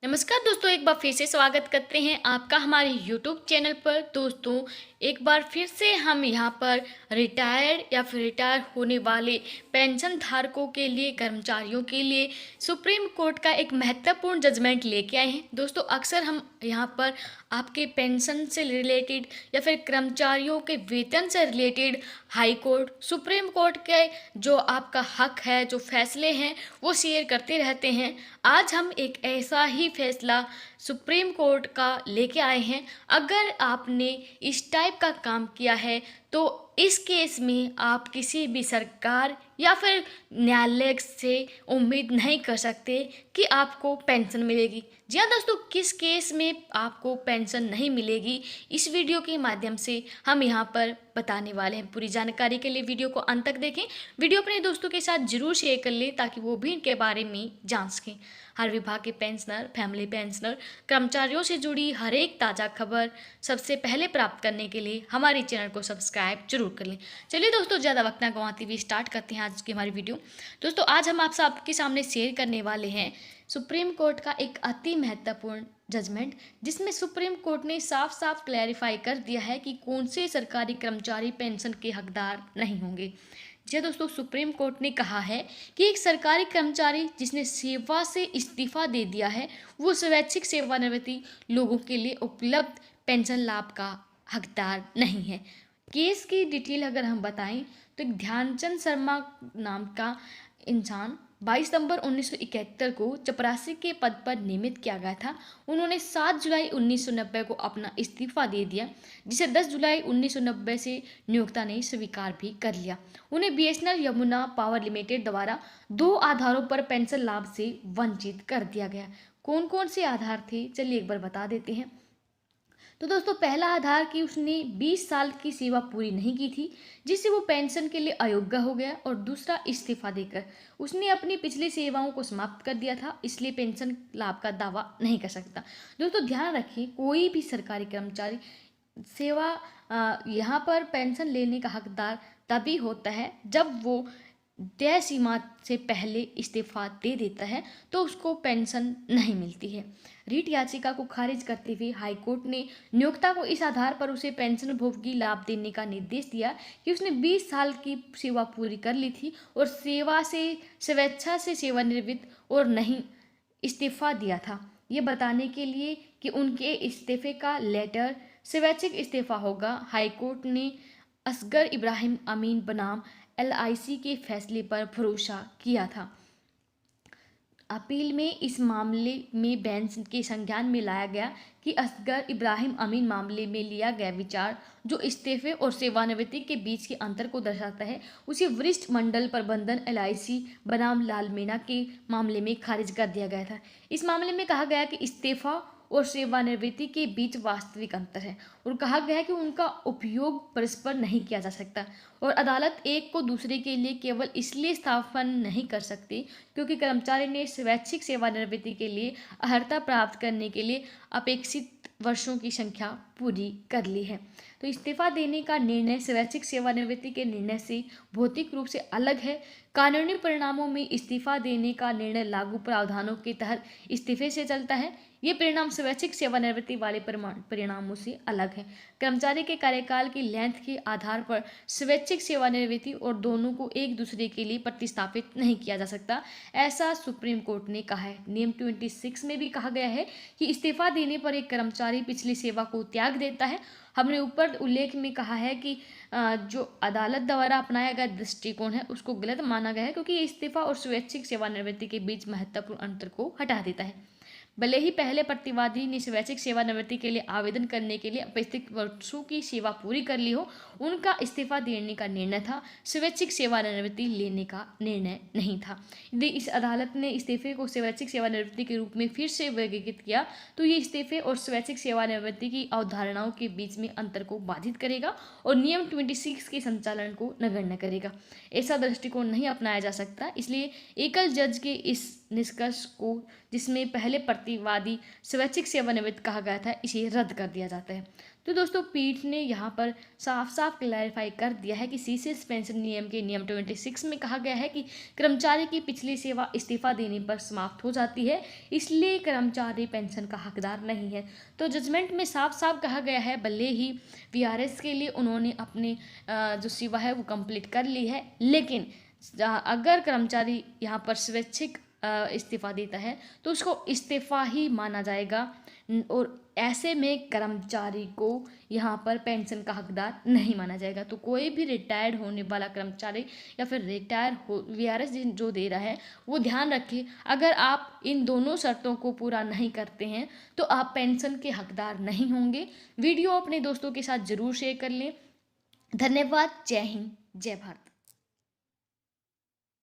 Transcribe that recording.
नमस्कार दोस्तों, एक बार फिर से स्वागत करते हैं आपका हमारे YouTube चैनल पर। दोस्तों, एक बार फिर से हम यहाँ पर रिटायर्ड या फिर रिटायर होने वाले पेंशन धारकों के लिए, कर्मचारियों के लिए सुप्रीम कोर्ट का एक महत्वपूर्ण जजमेंट लेके आए हैं। दोस्तों, अक्सर हम यहाँ पर आपके पेंशन से रिलेटेड या फिर कर्मचारियों के वेतन से related high court, supreme court के जो आपका हक है, जो फैसले हैं, वो शेयर करते रहते हैं। आज हम एक ऐसा ही फैसला सुप्रीम कोर्ट का लेके आए हैं। अगर आपने इस टाइप का काम किया है तो इस केस में आप किसी भी सरकार या फिर न्यायालय से उम्मीद नहीं कर सकते कि आपको पेंशन मिलेगी। जी हाँ दोस्तों, किस केस में आपको पेंशन नहीं मिलेगी, इस वीडियो के माध्यम से हम यहाँ पर बताने वाले हैं। पूरी जानकारी के लिए वीडियो को अंत तक देखें। वीडियो अपने दोस्तों के साथ जरूर शेयर कर लें ताकि वो भी इनके बारे में जान सकें। हर विभाग के पेंशनर, फैमिली पेंशनर, कर्मचारियों से जुड़ी हर एक ताज़ा खबर सबसे पहले प्राप्त करने के लिए हमारे चैनल को सब्सक्राइब जरूर कर लें। चलिए दोस्तों, ज़्यादा वक्त ना गंवाते हुए स्टार्ट करते हैं आज की हमारी वीडियो। दोस्तों, आज हम आप सबके सामने शेयर करने वाले हैं सुप्रीम कोर्ट का एक अति महत्वपूर्ण जजमेंट, जिसमें सुप्रीम कोर्ट ने साफ साफ क्लैरिफाई कर दिया है कि कौन से सरकारी कर्मचारी पेंशन के हकदार नहीं होंगे। जी दोस्तों, सुप्रीम कोर्ट ने कहा है कि एक सरकारी कर्मचारी जिसने सेवा से इस्तीफा दे दिया है, वो स्वैच्छिक सेवानिवृत्ति लोगों के लिए उपलब्ध पेंशन लाभ का हकदार नहीं है। केस की डिटेल अगर हम बताएं तो एक ध्यानचंद शर्मा नाम का इंसान 22 सितंबर 1971 को चपरासी के पद पर नियमित किया गया था। उन्होंने 7 जुलाई 1990 को अपना इस्तीफा दे दिया, जिसे 10 जुलाई 1990 से नियोक्ता ने स्वीकार भी कर लिया। उन्हें बीएसएनएल यमुना पावर लिमिटेड द्वारा 2 आधारों पर पेंशन लाभ से वंचित कर दिया गया। कौन कौन से आधार थे, चलिए एक बार बता देते हैं। तो दोस्तों, पहला आधार कि उसने 20 साल की सेवा पूरी नहीं की थी, जिससे वो पेंशन के लिए अयोग्य हो गया। और दूसरा, इस्तीफा देकर उसने अपनी पिछली सेवाओं को समाप्त कर दिया था, इसलिए पेंशन लाभ का दावा नहीं कर सकता। दोस्तों, ध्यान रखिए, कोई भी सरकारी कर्मचारी सेवा यहाँ पर पेंशन लेने का हकदार तभी होता है जब वो तय सीमा से पहले इस्तीफा दे देता है, तो उसको पेंशन नहीं मिलती है। रीट याचिका को खारिज करते हुए हाईकोर्ट ने नियोक्ता को इस आधार पर उसे पेंशन भोगी लाभ देने का निर्देश दिया कि उसने 20 साल की सेवा पूरी कर ली थी और सेवा से स्वेच्छा से सेवानिवृत्त और नहीं इस्तीफा दिया था, ये बताने के लिए कि उनके इस्तीफे का लेटर स्वैच्छिक इस्तीफा होगा। हाईकोर्ट ने असगर इब्राहिम अमीन बनाम एलआईसी के फैसले पर भरोसा किया था। अपील में इस मामले में बेंच के संज्ञान में लाया गया कि असगर इब्राहिम अमीन मामले में लिया गया विचार जो इस्तीफे और सेवानिवृत्ति के बीच के अंतर को दर्शाता है, उसे वरिष्ठ मंडल प्रबंधन एलआईसी बनाम लाल मीना के मामले में खारिज कर दिया गया था। इस मामले में कहा गया कि इस्तीफा और सेवानिवृत्ति के बीच वास्तविक अंतर है और कहा गया है कि उनका उपयोग परस्पर नहीं किया जा सकता और अदालत एक को दूसरे के लिए केवल इसलिए स्थापन नहीं कर सकती क्योंकि कर्मचारी ने स्वैच्छिक सेवानिवृत्ति के लिए अर्हता प्राप्त करने के लिए अपेक्षित वर्षों की संख्या पूरी कर ली है। तो इस्तीफा देने का निर्णय स्वैच्छिक सेवानिवृत्ति के निर्णय से भौतिक रूप से अलग है। कानूनी परिणामों में इस्तीफा देने का निर्णय लागू प्रावधानों के तहत इस्तीफे से चलता है। ये परिणाम स्वैच्छिक सेवानिवृत्ति वाले परिणामों से अलग है। कर्मचारी के कार्यकाल की लेंथ के आधार पर स्वैच्छिक सेवानिवृत्ति और दोनों को एक दूसरे के लिए प्रतिस्थापित नहीं किया जा सकता, ऐसा सुप्रीम कोर्ट ने कहा है। नियम 26 में भी कहा गया है कि इस्तीफा देने पर एक कर्मचारी पिछली सेवा को त्याग देता है। हमने ऊपर उल्लेख में कहा है कि जो अदालत द्वारा अपनाया गया दृष्टिकोण है उसको गलत माना गया है क्योंकि ये इस्तीफा और स्वैच्छिक सेवानिवृत्ति के बीच महत्वपूर्ण अंतर को हटा देता है। भले ही पहले प्रतिवादी ने स्वैच्छिक सेवानिवृत्ति के लिए आवेदन करने के लिए अपेक्षित वर्षों की सेवा पूरी कर ली हो, उनका इस्तीफा देने का निर्णय था, स्वैच्छिक सेवानिवृत्ति लेने का निर्णय नहीं था। यदि इस अदालत ने इस्तीफे को स्वैच्छिक सेवानिवृत्ति के रूप में फिर से वर्गीकृत किया तो ये इस्तीफे और स्वैच्छिक सेवानिवृत्ति की अवधारणाओं के बीच में अंतर को बाधित करेगा और नियम 26 के संचालन को नगण्य करेगा। ऐसा दृष्टिकोण नहीं अपनाया जा सकता, इसलिए एकल जज के इस निष्कर्ष को, जिसमें पहले प्रतिवादी स्वैच्छिक सेवानिवृत्त कहा गया था, इसे रद्द कर दिया जाता है। तो दोस्तों पीठ ने यहाँ पर साफ साफ क्लैरिफाई कर दिया है कि सीसीएस पेंशन नियम के नियम 26 में कहा गया है कि कर्मचारी की पिछली सेवा इस्तीफा देने पर समाप्त हो जाती है, इसलिए कर्मचारी पेंशन का हकदार नहीं है। तो जजमेंट में साफ साफ कहा गया है, भले ही वीआरएस के लिए उन्होंने अपनी जो सेवा है वो कंप्लीट कर ली है, लेकिन अगर कर्मचारी यहाँ पर स्वैच्छिक इस्तीफा देता है तो उसको इस्तीफा ही माना जाएगा और ऐसे में कर्मचारी को यहाँ पर पेंशन का हकदार नहीं माना जाएगा। तो कोई भी रिटायर्ड होने वाला कर्मचारी या फिर रिटायर हो वीआरएस जो दे रहा है वो ध्यान रखें, अगर आप इन दोनों शर्तों को पूरा नहीं करते हैं तो आप पेंशन के हकदार नहीं होंगे। वीडियो अपने दोस्तों के साथ ज़रूर शेयर कर लें। धन्यवाद। जय हिंद, जय भारत।